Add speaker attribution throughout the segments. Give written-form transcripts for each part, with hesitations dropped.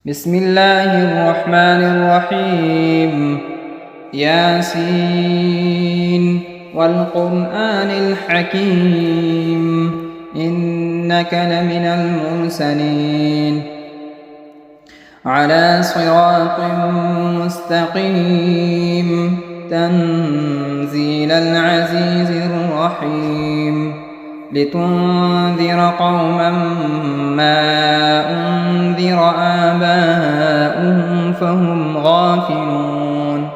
Speaker 1: بسم الله الرحمن الرحيم. ياسين والقرآن الحكيم إنك لمن المرسلين على صراط مستقيم تنزيل العزيز الرحيم لتنذر قوما ما أنذر آباؤهم فهم غافلون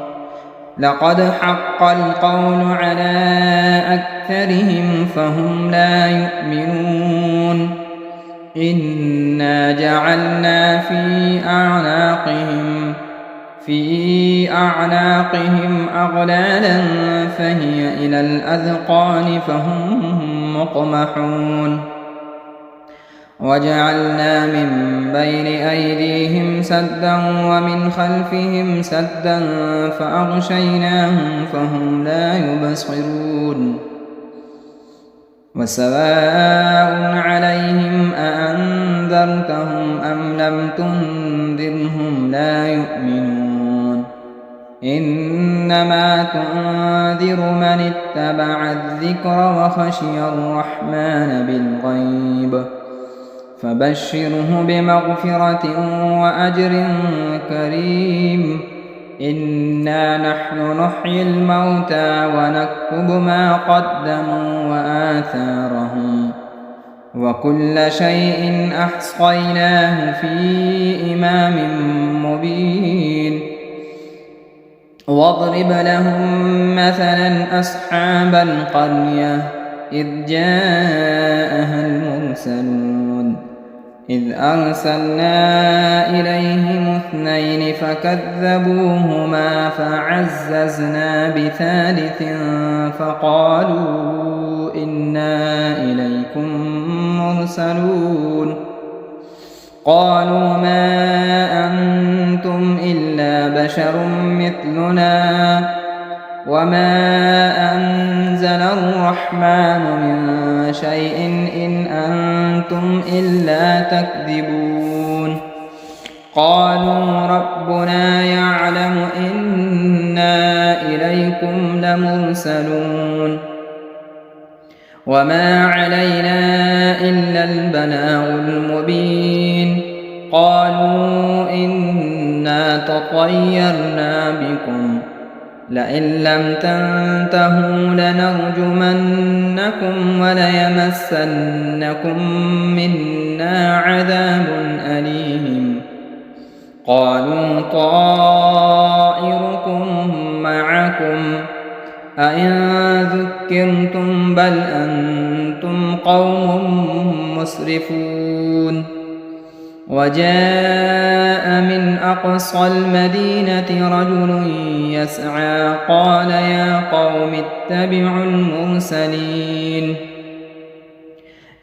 Speaker 1: لقد حق القول على أكثرهم فهم لا يؤمنون إنا جعلنا في أعناقهم أغلالا فهي إلى الأذقان فهم مقمحون وجعلنا من بين أيديهم سدا ومن خلفهم سدا فأغشيناهم فهم لا يبصرون وسواء عليهم أأنذرتهم أم لم تنذرهم لا يؤمنون إنما تنذر من اتبع الذكر وخشي الرحمن بالغيب فبشره بمغفرة وأجر كريم إنا نحن نحيي الموتى ونكتب ما قدموا وآثارهم وكل شيء أحصيناه في إمام مبين واضرب لهم مثلا أصحاب القرية إذ جاءها المرسلون إذ أرسلنا إليهم اثنين فكذبوهما فعززنا بثالث فقالوا إنا إليكم مرسلون قالوا ما أنتم إلا بشر مثلنا وما أنزل الرحمن من شيء إن أنتم إلا تكذبون قالوا ربنا يعلم إنا إليكم لمرسلون وما علينا إلا البلاغ المبين قالوا إنا تطيرنا بكم لئن لم تنتهوا لنرجمنكم وليمسنكم منا عذاب أليم قالوا طائركم معكم أئن ذكرتم بل أنتم قوم مسرفون وجاء من أقصى المدينة رجل يسعى قال يا قوم اتبعوا المرسلين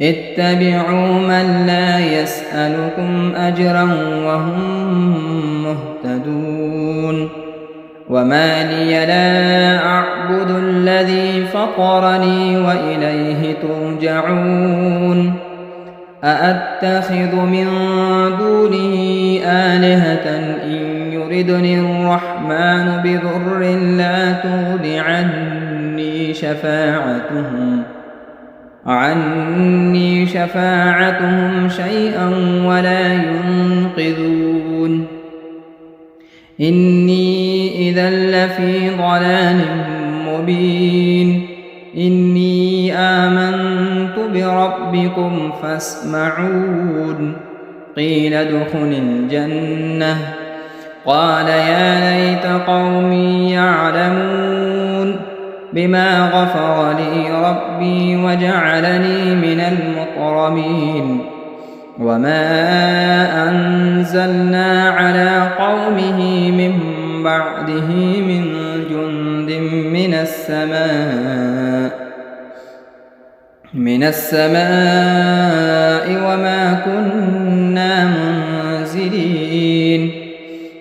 Speaker 1: اتبعوا من لا يسألكم أجرا وهم مهتدون وما لي لا أعبد الذي فطرني وإليه ترجعون أأتخذ من دونه آلهة إن يردني الرحمن بضر لا تغن عني شفاعتهم شيئا ولا ينقذون إني إذا لفي ضلال مبين إني آمنت بربكم فاسمعون قيل ادخل الجنة قال يا ليت قومي يعلمون بما غفر لي ربي وجعلني من المكرمين وما أنزلنا على قومه من بعده من جند من السماء وما كنا منزلين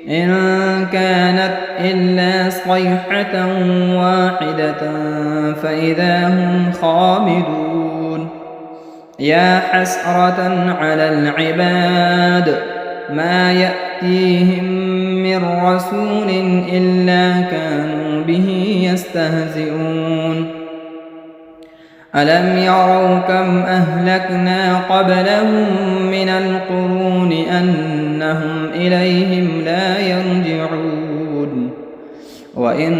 Speaker 1: إن كانت إلا صيحة واحدة فإذا هم خامدون يا حسرة على العباد ما يأتيهم من رسول إلا كانوا به يستهزئون ألم يروا كم أهلكنا قبلهم من القرون أنهم إليهم لا يرجعون وإن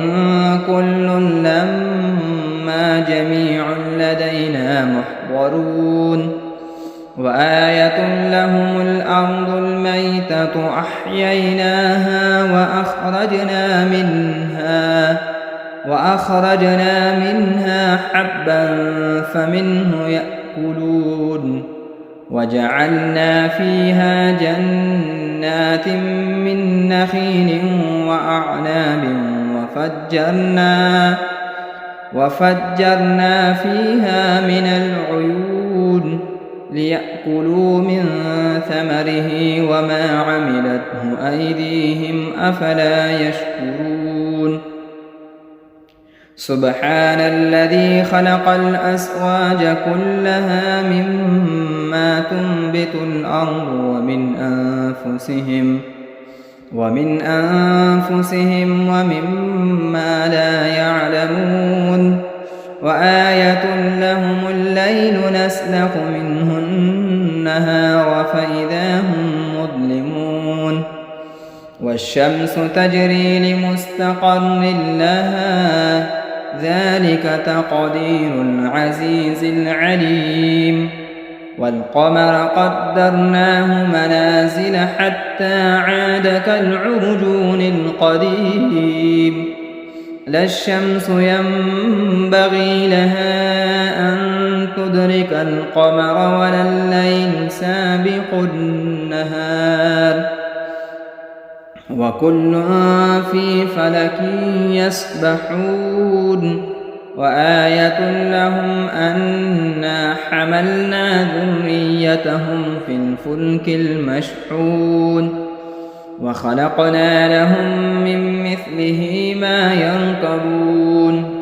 Speaker 1: كل لما جميع لدينا محضرون وآية لهم الأرض الميتة أحييناها وأخرجنا منها حبا فمنه يأكلون وجعلنا فيها جنات من نخيل وأعناب وفجرنا فيها من العيون ليأكلوا من ثمره وما عملته أيديهم أفلا يشكرون سبحان الذي خلق الأزواج كلها مما تنبت الأرض ومن أنفسهم ومما لا يعلمون وآية لهم الليل نسلخ منه النهار فإذا هم مظلمون والشمس تجري لمستقر لها ذلك تقدير العزيز العليم والقمر قدرناه منازل حتى عاد كالعرجون القديم لا الشمس ينبغي لها أن تدرك القمر ولا الليل سابق النهار وكل في فلك يسبحون وآية لهم أنا حملنا ذريتهم في الفلك المشحون وخلقنا لهم من مثله ما يركبون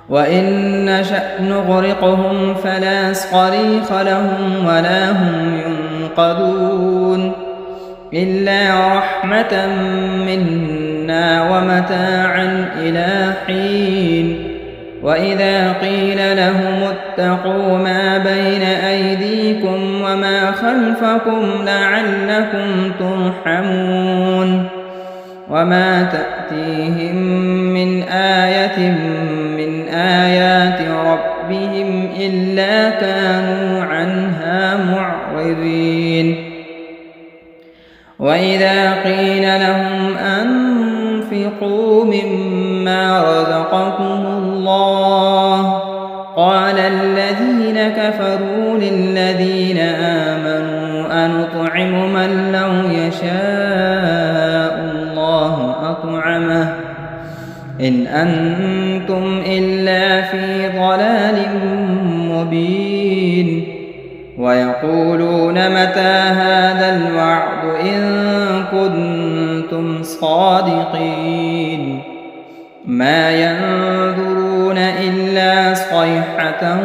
Speaker 1: وإن نشأ نغرقهم فلا صريخ لهم ولا هم ينقذون إلا رحمة منا ومتاعا إلى حين وإذا قيل لهم اتقوا ما بين أيديكم وما خلفكم لعلكم ترحمون وما تأتيهم من آية من آيات ربهم إلا كانوا عنها معرضين وإذا قيل لهم أنفقوا مما رزقكم الله قال الذين كفروا للذين آمنوا أنطعم من لو يشاء الله أطعمه إن أنتم إلا في ضلال مبين ويقولون متى هذا الوعد إن كنتم صادقين ما ينظرون إلا صيحة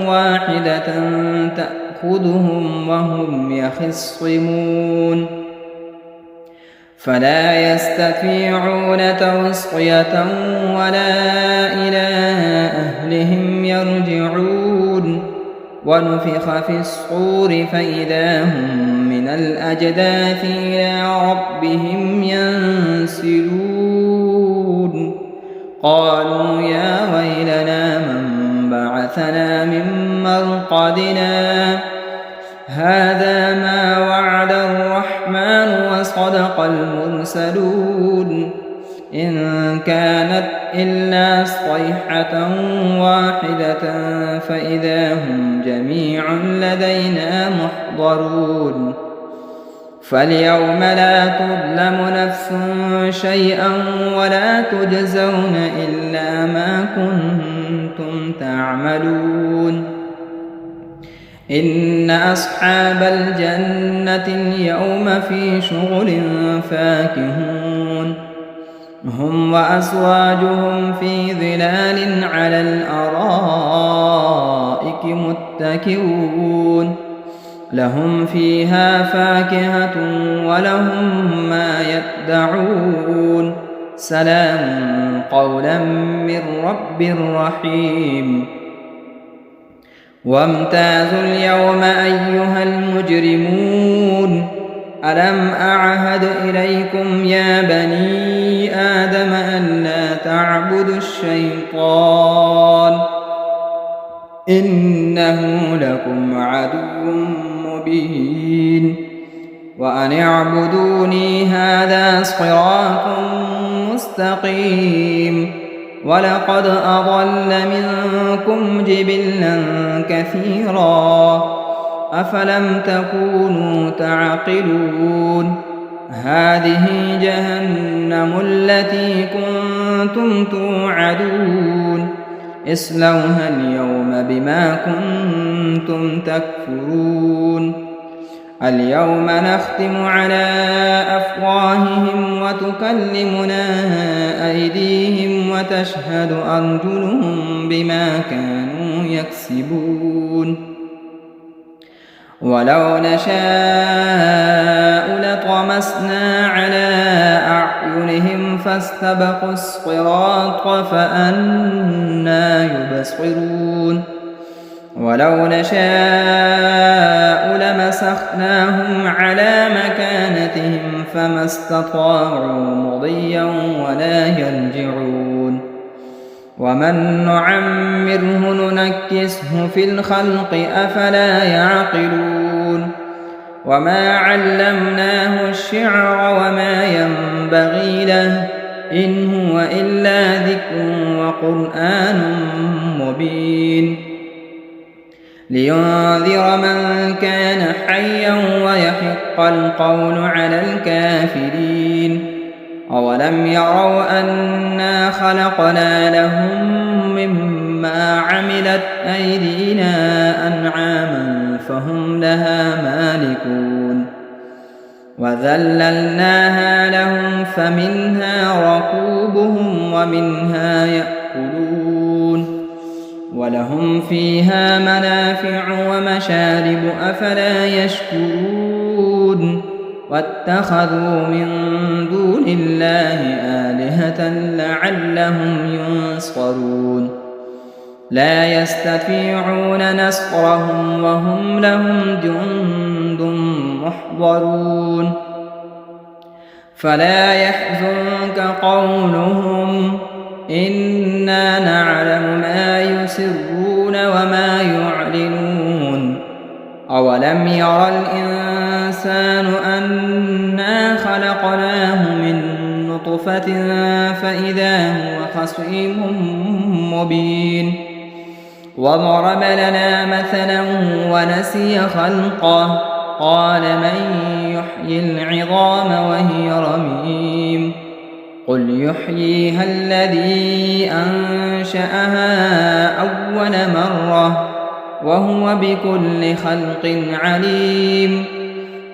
Speaker 1: واحدة تأخذهم وهم يخصمون فلا يستطيعون توصية ولا إلى أهلهم يرجعون ونفخ في الصور فإذا هم من الأجداث إلى ربهم ينسلون قالوا يا ويلنا من بعثنا من مرقدنا هذا ما وعد الرحمن وصدق المرسلون إن كانت إلا صيحة واحدة فإذا هم جميع لدينا محضرون فاليوم لا تظلم نفس شيئا ولا تجزون إلا ما كنتم تعملون إن أصحاب الجنة اليوم في شغل فاكهون هم وأزواجهم في ظلال على الأرائك متكئون لهم فيها فاكهة ولهم ما يدعون سلام قولا من رب رحيم وامتازوا اليوم أيها المجرمون ألم أعهد إليكم يا بني آدم ألا تعبدوا الشيطان إنه لكم عدو مبين وأن اعبدوني هذا صراط مستقيم ولقد أضل منكم جبلا كثيرا أفلم تكونوا تعقلون هذه جهنم التي كنتم توعدون اصلوها اليوم بما كنتم تكفرون اليوم نختم على أفواههم وتكلمنا أيديهم وتشهد أرجلهم بما كانوا يكسبون ولو نشاء لطمسنا على أعينهم فاستبقوا الصراط فأنى يبصرون ولو نشاء لمسخناهم على مكانتهم فما استطاعوا مضيا ولا يرجعون ومن نعمره ننكسه في الخلق أفلا يعقلون وما علمناه الشعر وما ينبغي له إن هو إلا ذكر وقرآن مبين لينذر من كان حيا ويحق القول على الكافرين أولم يروا أنا خلقنا لهم مما عملت أيدينا أنعاما فهم لها مالكون وذللناها لهم فمنها ركوبهم ومنها يأكلون ولهم فيها منافع ومشارب أفلا يشكرون واتخذوا من دون الله آلهة لعلهم ينصرون لا يستطيعون نصرهم وهم لهم جند محضرون فلا يحزنك قولهم إنا نعلم ما يسرون وما يعلنون أولم يرى الإنسان أنا خلقناه من نطفة فإذا هو خصيم مبين وضرب لنا مثلا ونسي خلقه قال من يحيي العظام وهي رميم قل يحييها الذي أنشأها أول مرة وهو بكل خلق عليم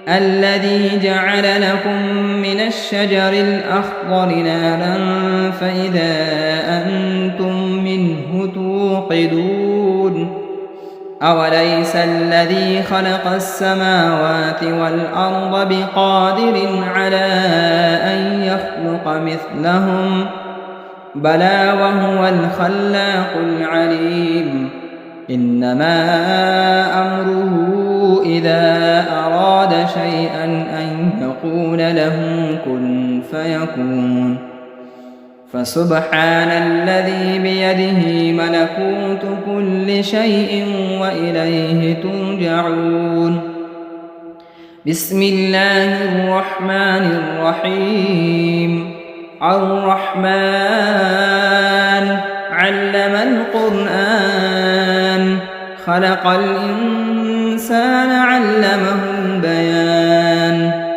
Speaker 1: الذي جعل لكم من الشجر الأخضر نارا فإذا أنتم منه توقدون أوليس الذي خلق السماوات والأرض بقادر على أن يخلق مثلهم بلى وهو الخلاق العليم إنما أمره إذا أراد شيئا أن يقول له كن فيكون فسبحان الذي بيده ملكوت كل شيء وإليه ترجعون بسم الله الرحمن الرحيم الرحمن علم القرآن خلق الإنسان علمه البيان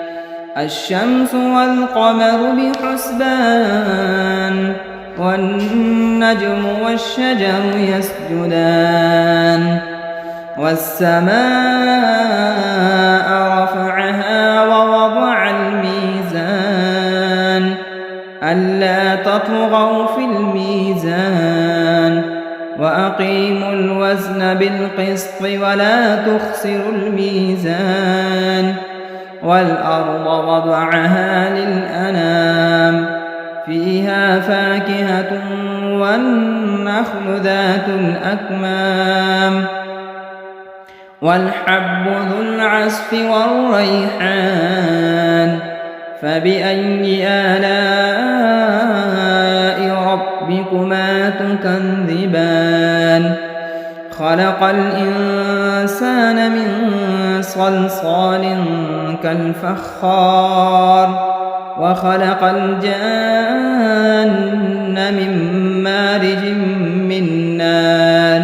Speaker 1: الشمس والقمر بحسبان والنجم والشجر يسجدان والسماء رفعها ووضع الميزان ألا تطغوا في الميزان وأقيموا الوزن بالقسط ولا تخسروا الميزان والأرض وضعها للأنام فيها فاكهة والنخل ذات الأكمام والحب ذو العصف والريحان فبأي آلاء ربكما تكذبان خلق الإنسان من صلصال كالفخار وخلق الجان من مارج من نار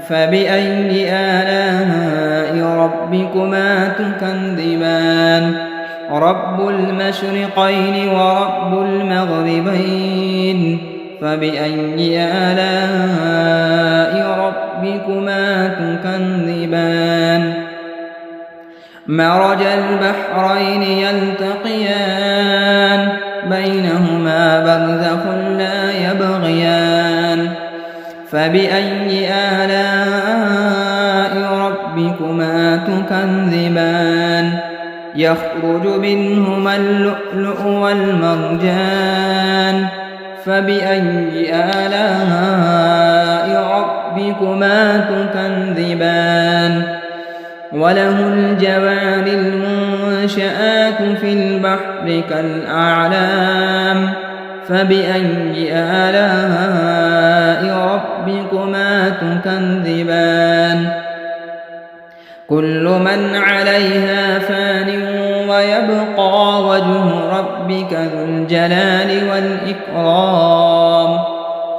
Speaker 1: فبأي آلاء ربكما تكذبان رب المشرقين ورب المغربين فبأي آلاء ربكما تكذبان مرج البحرين يلتقيان بينهما برزخ لا يبغيان فبأي آلاء ربكما تكذبان يخرج منهما اللؤلؤ والمرجان فبأي آلاء ربكما تكذبان وله الجوار المنشآت في البحر كالأعلام فبأي آلاء ربكما تكذبان كل من عليها فان ويبقى وجه ربك ذو الجلال والإكرام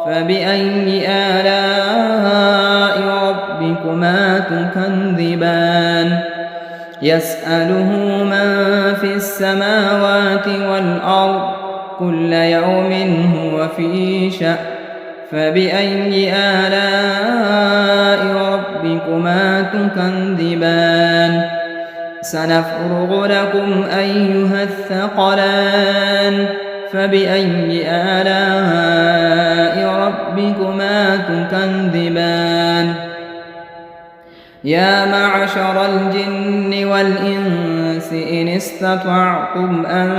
Speaker 1: فبأي آلاء ربكما تكذبان يسأله من في السماوات والأرض كل يوم هو في شأن فبأي آلاء ربكما تكذبان سنفرغ لكم أيها الثقلان فبأي آلاء ربكما تكذبان يا معشر الجن والإنس إن استطعتم أن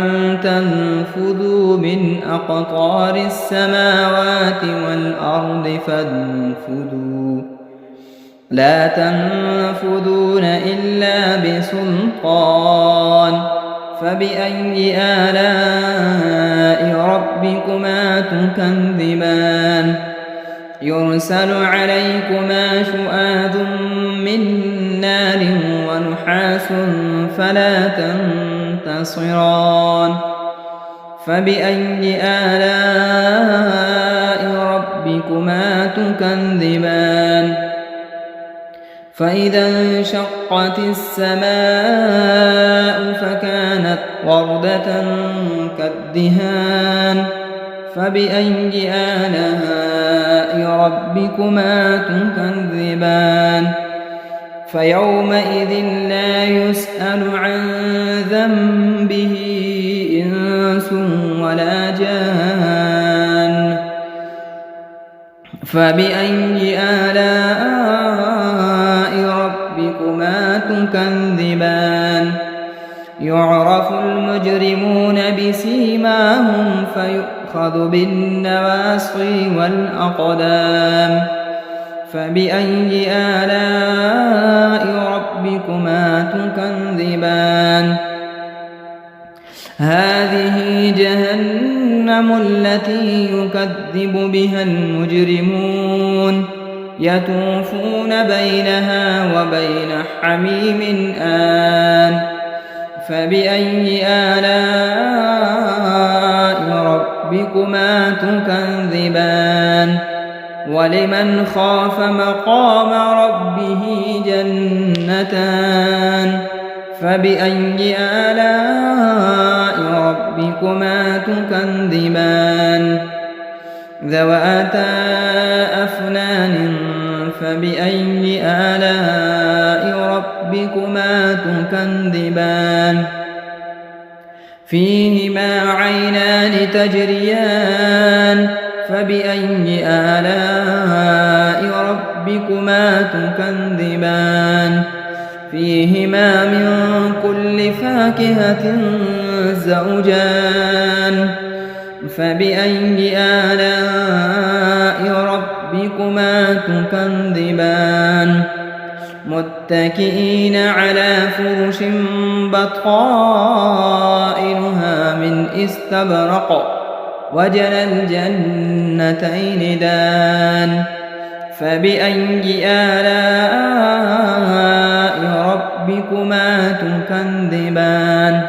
Speaker 1: تنفذوا من أقطار السماوات والأرض فانفذوا لا تنفذون إلا بسلطان فبأي آلاء ربكما تكذبان يرسل عليكما شؤاد من نار ونحاس فلا تنتصران فبأي آلاء ربكما تكذبان فإذا انشقت السماء فكانت وردة كالدهان فبأي آلاء ربكما تكذبان فيومئذ لا يسأل عن ذنبه إنس ولا جان فبأي آلاء ربكما تكذبان يعرف المجرمون بسيماهم فيؤخذ بالنواصي والأقدام فبأي آلاء ربكما تكذبان هذه جهنم التي يكذب بها المجرمون يطوفون بينها وبين حميم آن فبأي آلاء ربكما تكذبان ولمن خاف مقام ربه جنتان فبأي آلاء ربكما تكذبان ذواتا أفنان فبأي آلاء ربكما تكذبان فيهما عينان تجريان فبأي آلاء ربكما تكذبان فيهما من كل فاكهة زوجان فبأي آلاء ربكما تكذبان متكئين على فرش بطائنها من استبرق وجنى الجنتين دان فبأي آلاء ربكما تكذبان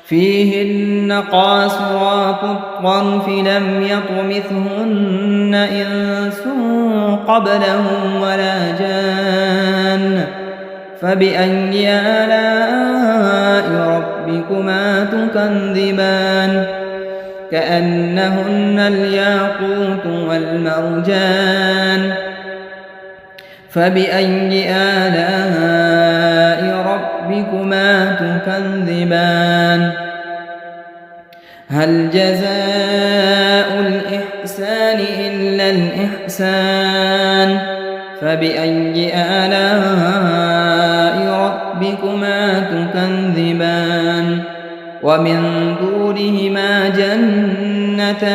Speaker 1: فيهن قاصرات الطرف لم يطمثهن إنس قبلهم ولا جان فبأي آلاء ربكما تكذبان كأنهن الياقوت والمرجان فبأي آلاء ربكما تكذبان هل جزاء الإحسان إلا الإحسان فبأي آلاء ربكما تكذبان ومن دونهما جنتان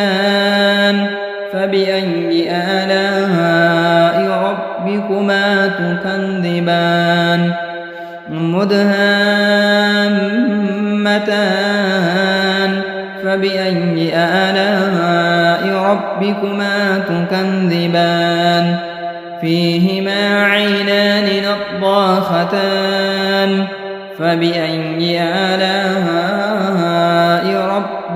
Speaker 1: فبأي آلاء ربكما تكذبان مدهامتان فبأي آلاء ربكما تكذبان فيهما عينان نضاختان فبأي آلاء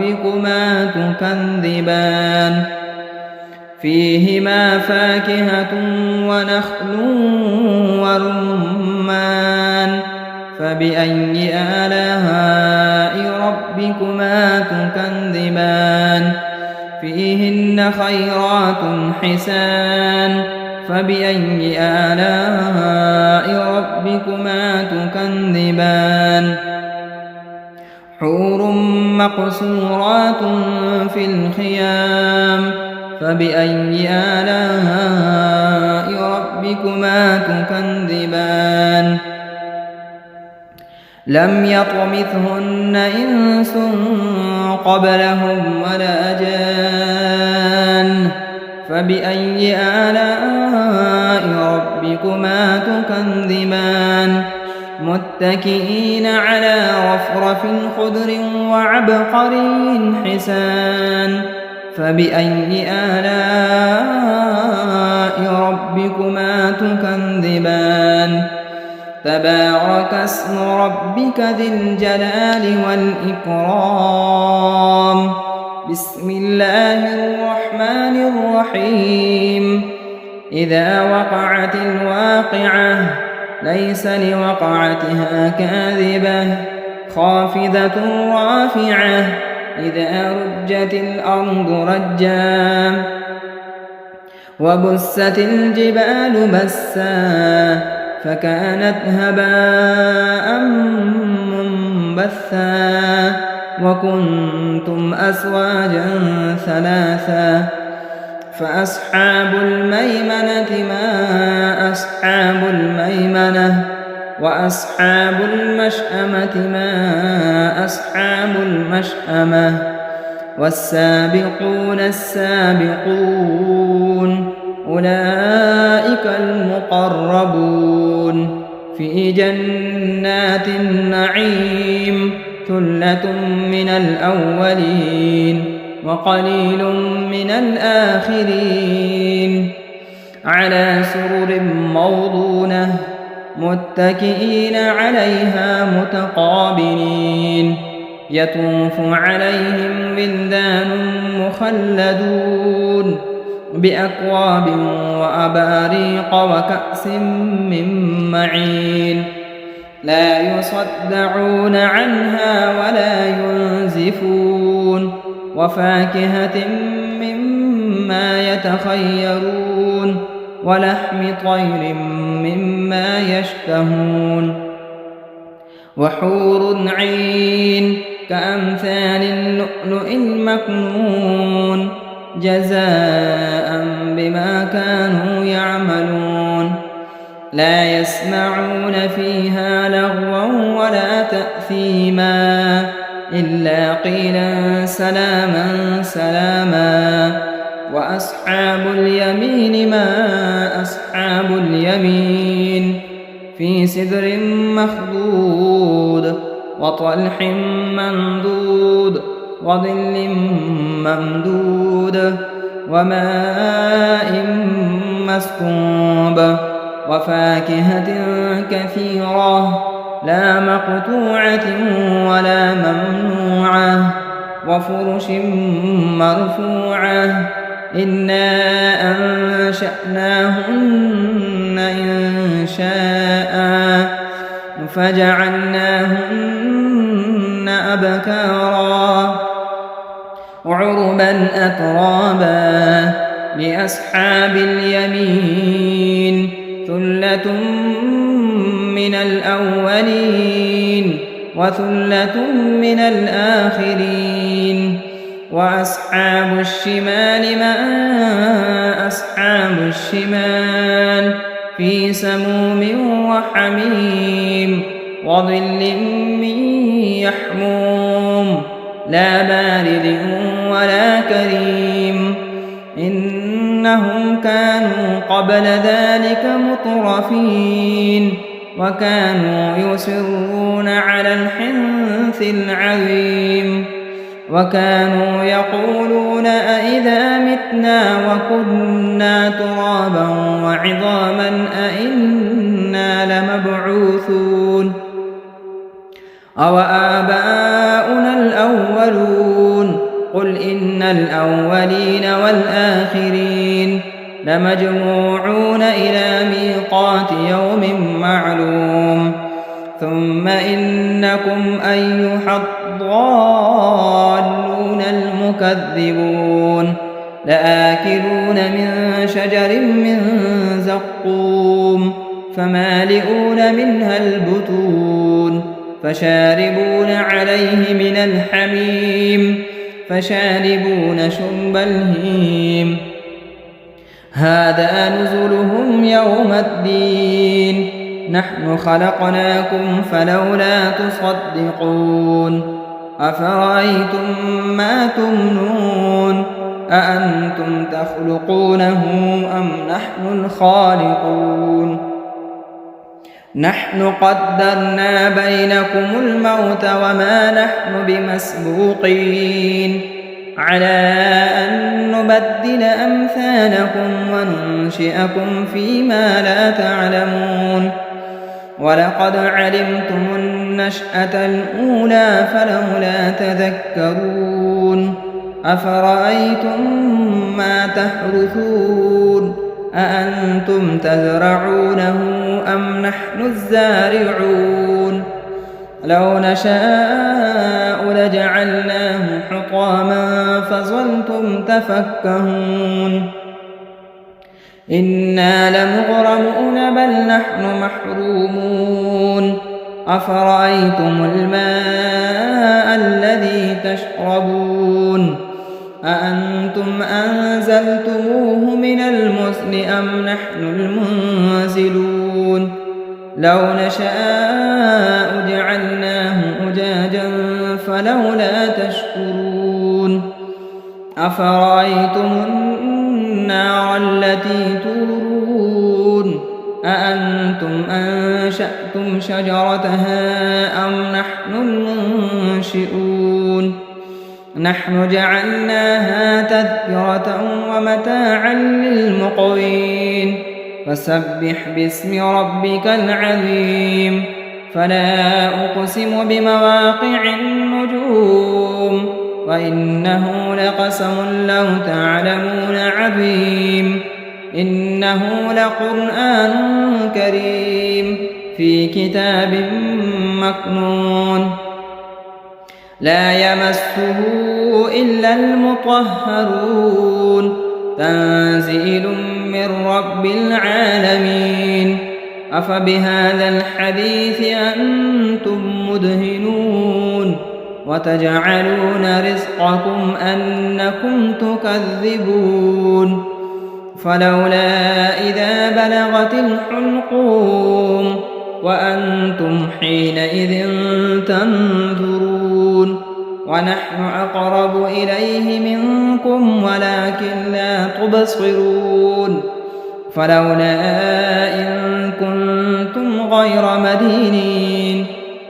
Speaker 1: ربكما تكذبان فيهما فاكهة ونخل ورمان فبأي آلاء ربكما تكذبان فيهن خيرات حسان فبأي آلاء ربكما تكذبان حور مقصورات في الخيام فبأي آلاء ربكما تكذبان لم يطمثهن إنس قبلهم ولا جان فبأي آلاء ربكما تكذبان متكئين على رفرف خضر وعبقري حسان فبأي آلاء ربكما تكذبان تبارك اسم ربك ذي الجلال والإكرام بسم الله الرحمن الرحيم إذا وقعت الواقعة ليس لوقعتها كاذبة خافضة رافعة إذا رجت الأرض رجا وبست الجبال بسا فكانت هباء منبثا وكنتم أزواجا ثلاثا فأصحاب الميمنة ما أصحاب الميمنة وأصحاب المشأمة ما أصحاب المشأمة والسابقون السابقون أولئك المقربون في جنات النعيم ثلة من الأولين وقليل من الآخرين على سرر موضونة متكئين عليها متقابلين يطوف عليهم ولدان مخلدون بأكواب وأباريق وكأس من معين لا يصدعون عنها ولا ينزفون وفاكهة مما يتخيرون ولحم طير مما يشتهون وحور عين كأمثال اللؤلؤ المكنون جزاء بما بما كانوا يعملون لا يسمعون فيها لغوا ولا تأثيما إلا قيلا سلاما سلاما وأصحاب اليمين ما أصحاب اليمين في سدر مخضود وطلح منضود وظل ممدود وماء مسكوب وفاكهة كثيرة لا مقطوعة ولا ممنوعة وفرش مرفوعة إنا أنشأناهن إنشاء فجعلناهن أبكارا عربا أترابا لأصحاب اليمين ثلة من الأولين وثلة من الآخرين وأصحاب الشمال ما أصحاب الشمال في سموم وحميم وظل من يحموم لا بارد ولا كريم إنهم كانوا قبل ذلك مترفين وكانوا يصرون على الحنث العظيم وكانوا يقولون أئذا متنا وكنا ترابا وعظاما أئنا لمبعوثون أو آباؤنا الأولون قل إن الأولين والآخرين لمجموعون إلى ميقات يوم معلوم ثم إنكم أيها الضالون المكذبون لآكلون من شجر من زقوم فمالئون منها البطون فشاربون عليه من الحميم فشاربون شرب الهيم هذا نزلهم يوم الدين نحن خلقناكم فلولا تصدقون أفرأيتم ما تمنون أأنتم تخلقونه أم نحن الخالقون نحن قدرنا بينكم الموت وما نحن بمسبوقين على أن نبدل أمثالكم وننشئكم فيما لا تعلمون ولقد علمتم النشأة الأولى فلولا تذكرون أفرأيتم ما تحرثون أأنتم تزرعونه أم نحن الزارعون لو نشاء لجعلناه حطاما فظلتم تفكهون إنا لمغرمون بل نحن محرومون أفرأيتم الماء الذي تشربون أأنتم أنزلتموه من المزن أم نحن المنزلون لو نشاء جعلناه أجاجا فلولا تشكرون أفرأيتم النار التي تورون أأنتم أنشأتم شجرتها أم نحن المنشئون نحن جعلناها تذكرة ومتاعا للمقوين فسبح باسم ربك العظيم فلا أقسم بمواقع النجوم وإنه لقسم لو تعلمون عظيم إنه لقرآن كريم في كتاب مكنون لا يمسه إلا المطهرون تنزيل من رب العالمين أفبهذا الحديث أنتم مدهنون وتجعلون رزقكم أنكم تكذبون فلولا إذا بلغت الحلقوم وأنتم حينئذ تنظرون ونحن أقرب إليه منكم ولكن لا تبصرون فلولا إن كنتم غير مدينين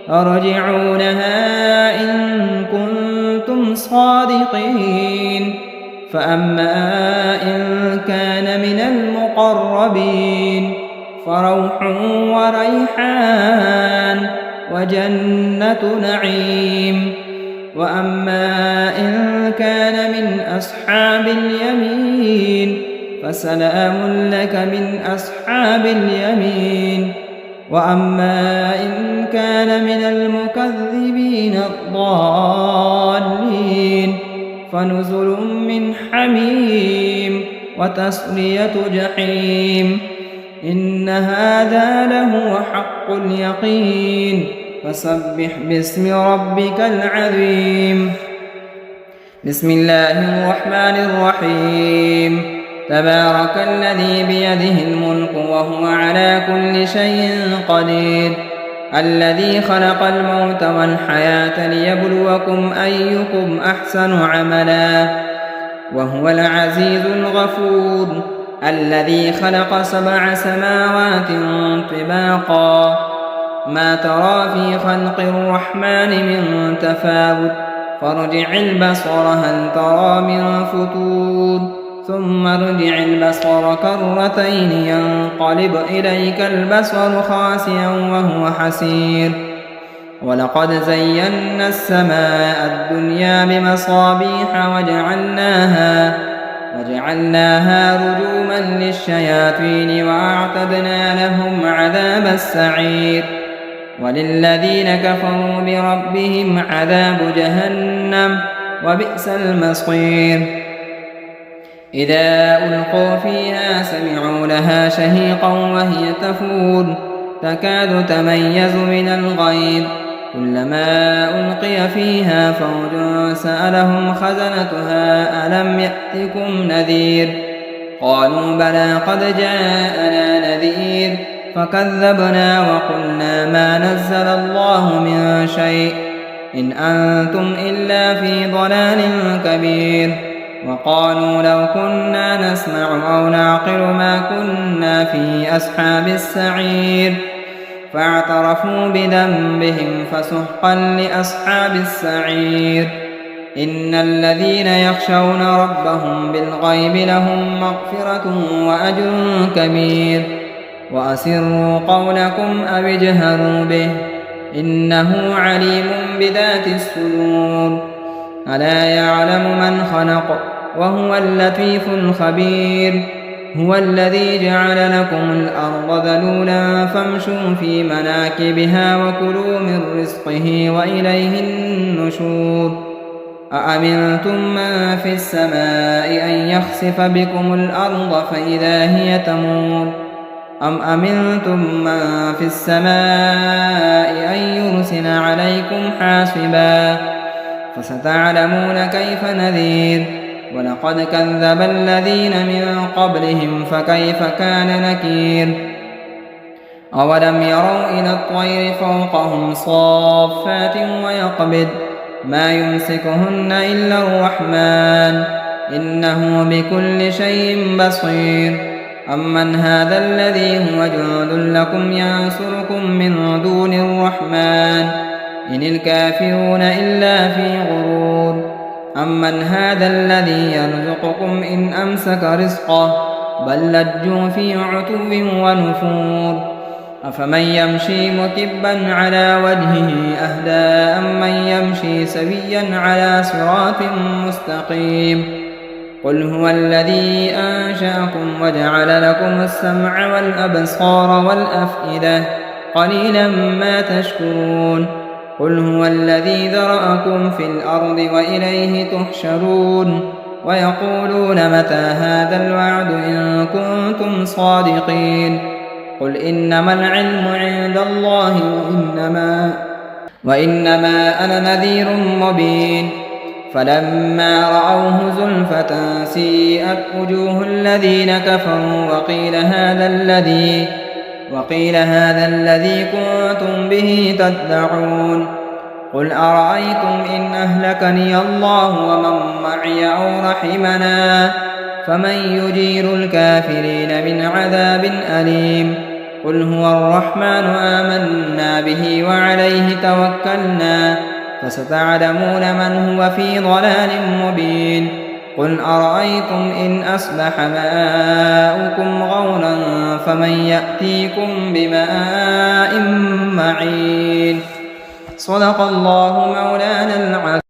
Speaker 1: ترجعونها إن كنتم صادقين فأما إن كان من المقربين فروح وريحان وجنة نعيم وأما إن كان من أصحاب اليمين فسلام لك من أصحاب اليمين وأما إن كان من المكذبين الضالين فنزل من حميم وتصلية جحيم إن هذا لهو حق اليقين فسبح باسم ربك العظيم بسم الله الرحمن الرحيم تبارك الذي بيده الملك وهو على كل شيء قدير الذي خلق الموت والحياة ليبلوكم أيكم أحسن عملا وهو العزيز الغفور الذي خلق 7 سماوات طباقا ما ترى في خلق الرحمن من تفاوت فارجع البصر هل ترى من فتور ثم ارجع البصر كرتين ينقلب إليك البصر خاسئا وهو حسير ولقد زينا السماء الدنيا بمصابيح وجعلناها رجوما للشياطين وأعتدنا لهم عذاب السعير وللذين كفروا بربهم عذاب جهنم وبئس المصير إذا ألقوا فيها سمعوا لها شهيقا وهي تفور تكاد تميز من الغيظ كلما ألقي فيها فوج سألهم خزنتها ألم يأتكم نذير قالوا بلى قد جاءنا نذير فكذبنا وقلنا ما نزل الله من شيء إن أنتم إلا في ضلال كبير وقالوا لو كنا نسمع أو نعقل ما كنا في أصحاب السعير فاعترفوا بذنبهم فسحقا لأصحاب السعير إن الذين يخشون ربهم بالغيب لهم مغفرة وأجر كبير وأسروا قولكم أو اجهروا به إنه عليم بذات الصدور ألا يعلم من خلق وهو اللطيف الخبير هو الذي جعل لكم الأرض ذلولا فامشوا في مناكبها وكلوا من رزقه وإليه النشور أأمنتم من في السماء أن يخسف بكم الأرض فإذا هي تمور أم أمنتم من في السماء أن يرسل عليكم حاصبا فستعلمون كيف نذير ولقد كذب الذين من قبلهم فكيف كان نكير أولم يروا إلى الطير فوقهم صافات ويقبض ما يمسكهن إلا الرحمن إنه بكل شيء بصير أمن هذا الذي هو جند لكم ينصركم من دون الرحمن إن الكافرون إلا في غرور أمن هذا الذي يرزقكم إن أمسك رزقه بل لجوا في عتو ونفور أفمن يمشي مكبا على وجهه أهدى أمن يمشي سويا على صراط مستقيم قل هو الذي أنشأكم وجعل لكم السمع والأبصار والأفئدة قليلا ما تشكرون قل هو الذي ذرأكم في الأرض وإليه تحشرون ويقولون متى هذا الوعد إن كنتم صادقين قل إنما العلم عند الله وإنما أنا نذير مبين فلما رأوه زلفة سيئت وجوه الذين كفروا وقيل هذا الذي كنتم به تدعون قل أرأيتم إن أهلكني الله ومن معي أو رحمنا فمن يجير الكافرين من عذاب أليم قل هو الرحمن آمنا به وعليه توكلنا فستعلمون من هو في ضلال مبين قل أرأيتم إن أصبح ماؤكم غورا فمن يأتيكم بماء معين صدق الله مولانا العظيم.